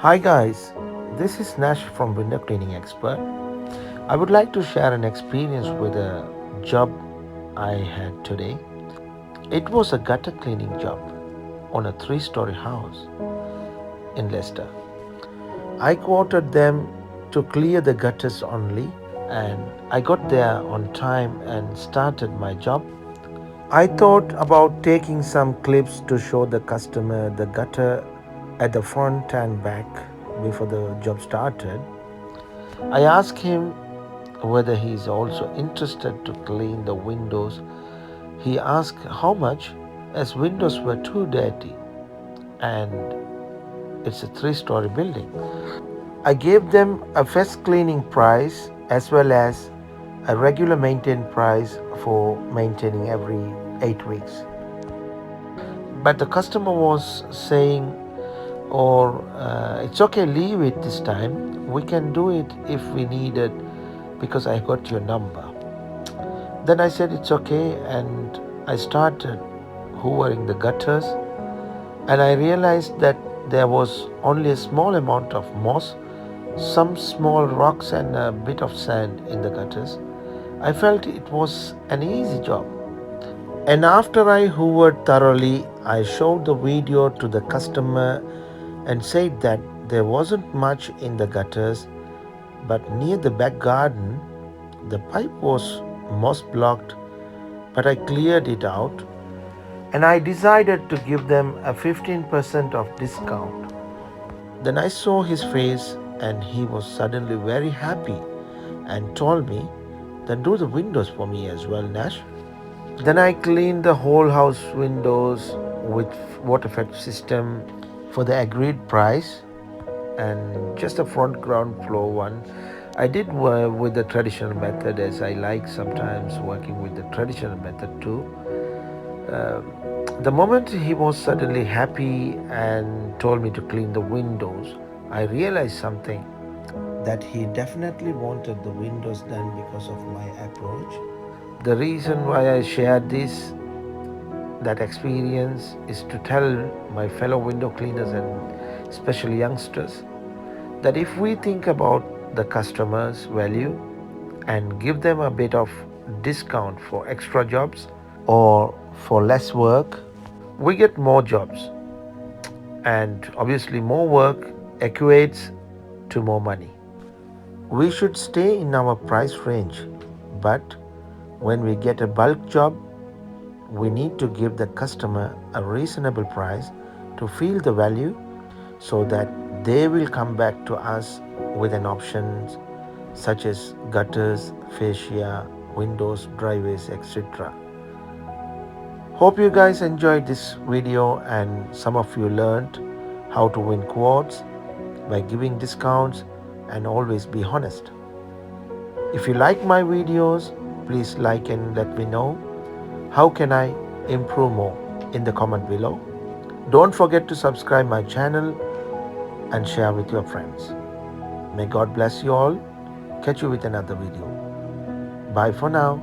Hi guys, this is Nash from Window Cleaning Expert. I would like to share an experience with a job I had today. It was a gutter cleaning job on a 3-story house in Leicester. I quoted them to clear the gutters only, and I got there on time and started my job. I thought about taking some clips to show the customer the gutter at the front and back before the job started. I asked him whether he is also interested to clean the windows. He asked how much, as windows were too dirty and it's a 3-story building. I gave them a first cleaning price as well as a regular maintain price for maintaining every 8 weeks. But the customer was saying, or it's okay, leave it this time. We can do it if we need it because I got your number. Then I said it's okay, and I started hoovering the gutters, and I realized that there was only a small amount of moss, some small rocks, and a bit of sand in the gutters. I felt it was an easy job. And after I hoovered thoroughly, I showed the video to the customer and said that there wasn't much in the gutters, but near the back garden, the pipe was moss blocked, but I cleared it out and I decided to give them a 15% of discount. Then I saw his face and he was suddenly very happy and told me, then do the windows for me as well, Nash. Then I cleaned the whole house windows with water effect system for the agreed price and just a front ground floor one. I did with the traditional method, as I like sometimes working with the traditional method too. The moment he was suddenly happy and told me to clean the windows, I realized something, that he definitely wanted the windows done because of my approach. The reason why I shared this, that experience, is to tell my fellow window cleaners and especially youngsters that if we think about the customer's value and give them a bit of discount for extra jobs or for less work, we get more jobs, and obviously more work equates to more money. We should stay in our price range, but when we get a bulk job, we need to give the customer a reasonable price to feel the value so that they will come back to us with an options such as gutters, fascia, windows, driveways, etc. Hope you guys enjoyed this video and some of you learned how to win quotes by giving discounts and always be honest. If you like my videos, please like and let me know how can I improve more in the comment below. Don't forget to subscribe my channel and share with your friends. May God bless you all. Catch you with another video. Bye for now.